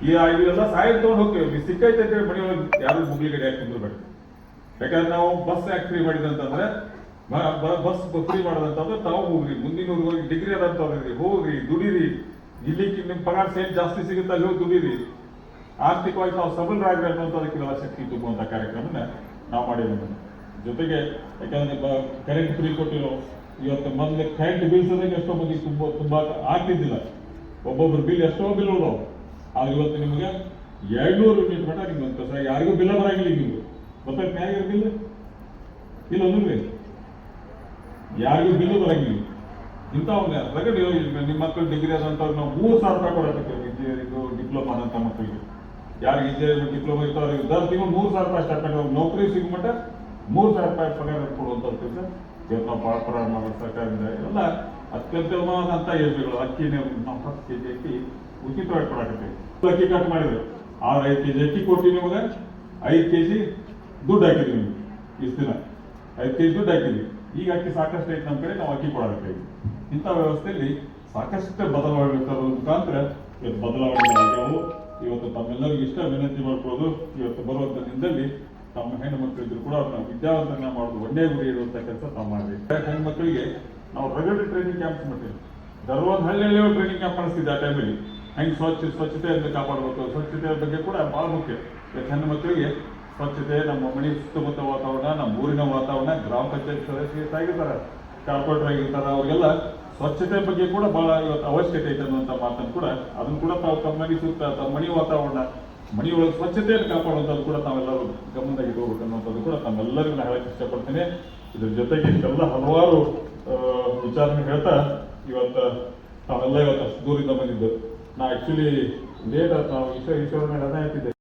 ಇವೆಲ್ಲ ಸಾಯಿಲ್ ತಗೊಂಡು ಹೋಗ್ತೀವಿ, ಸಿಕ್ಕೈತೆ ಅಂತೇಳಿ ಮನೆ ಒಳಗೆ ಯಾರು ಮುಗ್ಲಿ ಗಡಿ ಹಾಕಿ ಕುಂದ್ರಬೇಡ. ಯಾಕಂದ್ರೆ ನಾವು ಬಸ್ ಯಾಕೆ ಫ್ರೀ ಮಾಡಿದಂತಂದ್ರೆ ಬಸ್ ಫ್ರೀ ಮಾಡೋದಂತಂದ್ರೆ ತಾವು ಹೋಗ್ರಿ, ಮುಂದಿನ ಹೋಗಿ ಡಿಗ್ರಿ ಅದಂತವ್ರಿ, ಹೋಗ್ರಿ ದುಡೀರಿ, ಇಲ್ಲಿ ನಿಮ್ ಪಗಾರ ಸೇಲ್ ಜಾಸ್ತಿ ಸಿಗುತ್ತೆ ಅಲ್ಲಿ ಹೋಗಿ ದುಡೀರಿ, ಆರ್ಥಿಕವಾಗಿ ನಾವು ಸಬಲರಾಗ್ರಿ ಅನ್ನೋಂಥದಕ್ಕೆಲ್ಲ ಶಕ್ತಿ ತುಂಬುವಂತ ಕಾರ್ಯಕ್ರಮನ ನಾವು ಮಾಡಿರೋದು. ಜೊತೆಗೆ ಯಾಕಂದ್ರೆ ಕರೆಂಟ್ ಫ್ರೀ ಕೊಟ್ಟಿರೋ, ಇವತ್ತು ಮೊದಲು ಕರೆಂಟ್ ಬಿಲ್ಸ್ ಎಷ್ಟೋ ಮಂದಿ ತುಂಬಾ ಆಗ್ತಿದ್ದಿಲ್ಲ, ಒಬ್ಬೊಬ್ರು ಬಿಲ್ ಎಷ್ಟೋ ಬಿಲ್ ಉಳ್ಳವು, ಆದ್ರೆ ಇವತ್ತು ನಿಮಗೆ 200 ಯೂನಿಟ್ ಮಟ್ಟ ನಿಮ್ಗೆ ಯಾರಿಗೂ ಬಿಲ್ಲ ಬರಂಗಿಲ್ಲ. ನೀವು ಗೊತ್ತಾಯ್ತು ಯಾರಿಗೂ ಬಿಲ್ ಇಲ್ಲ ಅಂದ್ರೆ ಯಾರಿಗೂ ಬಿಲ್ಲು ಬರಂಗಿಲ್ಲ. ಇಂಥ ಒಂದು ರಗಡ್ ನಿಮ್ಮ ಮಕ್ಕಳು ಡಿಗ್ರಿ ಆದಂತವ್ರು ನಾವು 3,000 ರೂಪಾಯಿ ಕೊಡಬೇಕು ಇಂಜಿನಿಯರಿಂಗ್ ಡಿಪ್ಲೊಮಾ ಆದಂತ ಮಕ್ಕಳಿಗೆ. ಯಾರಿಗೆ ಇಂಜಿನಿಯರಿಂಗ್ ಡಿಪ್ಲೊಮಾ ಇರ್ತಾವ್ರಿಗೆ ದರ್ ತಿಂಗಳು 3,000 ರೂಪಾಯಿ ಸ್ಟಾರ್ಟ್ ನೌಕರಿ ಸಿಗ್ಮಟ್ಟ 3,000 ರೂಪಾಯಿ ಪಗಾರ ಕೊಡುವಂತ ಕೆಲಸ ಇವತ್ತು ನಾವು ಭಾಳ ಪ್ರಾರಂಭ ಮಾಡೋ ಸರ್ಕಾರದಿಂದ. ಎಲ್ಲ ಅತ್ಯಂತವಾದಂತ ಯೋಜನೆಗಳು. ಅಕ್ಕಿ ನಾವು 10 ಕೆಜಿ ಅಕ್ಕಿ ಉಚಿತವಾಗಿ ಕೊಡಾಕತ್ತೀವಿ. ಅಕ್ಕಿ ಕಟ್ ಮಾಡಿದ್ರು, ಆದ್ರೆ 5 ಕೆಜಿ ಅಕ್ಕಿ ಕೊಟ್ಟು ನಿಮಗೆ 5 ಕೆಜಿ ದುಡ್ಡು ಹಾಕಿದ್ವಿ. ನಿಮ್ಗೆ ಇಷ್ಟು ದಿನ 5 ಕೆಜಿ ದುಡ್ಡು ಹಾಕಿದ್ವಿ. ಈಗ ಅಕ್ಕಿ ಸಾಕಷ್ಟು ಐತೆ ನಮ್ಮ ಕಡೆ, ನಾವು ಅಕ್ಕಿ ಕೊಡಾಕತ್ತೀವಿ. ಇಂಥ ವ್ಯವಸ್ಥೆಯಲ್ಲಿ ಸಾಕಷ್ಟು ಬದಲಾವಣೆ ತರುವ ಮುಖಾಂತರ ಇವತ್ತು ಬದಲಾವಣೆ ಆಗ್ಯಾವು. ಇವತ್ತು ತಮ್ಮೆಲ್ಲರಿಗೂ ಇಷ್ಟ ವಿನಂತಿ ಮಾಡ್ಕೊಳ್ಳೋದು, ಇವತ್ತು ಬರುವಂತ ದಿನದಲ್ಲಿ ತಮ್ಮ ಹೆಣ್ಣು ಮಕ್ಕಳಿದ್ರು ಕೂಡ ಅವ್ರನ್ನ ವಿದ್ಯಾವಂತನ ಮಾಡೋದು ಒಂದೇ ಗುರಿ ಇರುವಂತ ಕೆಲಸ ತಾವು ಮಾಡಬೇಕು. ಹೆಣ್ಣು ಮಕ್ಕಳಿಗೆ ನಾವು ರಗಡ್ ಟ್ರೈನಿಂಗ್ ಕ್ಯಾಂಪ್ಸ್ ಮಾಡ್ತೀವಿ. ಧರ್ವಾದ ಹಳ್ಳಿಯಲ್ಲೇ ಟ್ರೈನಿಂಗ್ ಕ್ಯಾಂಪ್ ಮಾಡಿಸ್ತಿದ್ದೆ. ಆ ಟೈಮಲ್ಲಿ ಹೆಂಗೆ ಸ್ವಚ್ಛತೆಯನ್ನು ಕಾಪಾಡಬೇಕು, ಸ್ವಚ್ಛತೆಯ ಬಗ್ಗೆ ಕೂಡ ಬಹಳ ಮುಖ್ಯ. ಹೆಣ್ಣು ಮಕ್ಕಳಿಗೆ ಸ್ವಚ್ಛತೆ, ನಮ್ಮ ಮನೆ ಸುತ್ತಮುತ್ತ ವಾತಾವರಣ, ನಮ್ಮ ಊರಿನ ವಾತಾವರಣ, ಗ್ರಾಮ ಪಂಚಾಯತ್ ಸದಸ್ಯರಾಗಿರ್ತಾರೆ, ಕಾರ್ಪೊರೇಟರ್ ಆಗಿರ್ತಾರೆ, ಅವರಿಗೆಲ್ಲ ಸ್ವಚ್ಛತೆ ಬಗ್ಗೆ ಕೂಡ ಬಹಳ ಇವತ್ತು ಅವಶ್ಯಕತೆ ಐತೆ ಅನ್ನುವಂಥ ಮಾತನ್ನು ಕೂಡ ಅದನ್ನು ಕೂಡ ತಾವು ತಮ್ಮ ಮನೆ ಸುತ್ತ, ತಮ್ಮ ಮನೆ ವಾತಾವರಣ, ಮನೆಯೊಳಗೆ ಸ್ವಚ್ಛತೆಯನ್ನು ಕಾಪಾಡುವಂಥದ್ದು ಕೂಡ ತಾವೆಲ್ಲರೂ ಗಮನದಾಗ ಇಟ್ಕೋಬೇಕು ಅನ್ನುವಂಥದ್ದು ಕೂಡ ತಮ್ಮೆಲ್ಲರಿಗೂ ನಾನು ಹೇಳಕ್ಕೆ ಇಷ್ಟಪಡ್ತೀನಿ. ಇದ್ರ ಜೊತೆಗೆ ಇಷ್ಟೆಲ್ಲ ಹಲವಾರು ವಿಚಾರನ ಹೇಳ್ತಾ ಇವತ್ತು ತಾವೆಲ್ಲ ಇವತ್ತು ಅಷ್ಟು ದೂರಿಂದ ಬಂದಿದ್ದು. ನಾ ಆಕ್ಚುಲಿ ಲೇಟ್ ನಾವು ಈಶ್ವರ ಮೇಲೆ ಅದ ಹೇಳ್ತಿದ್ದೆ.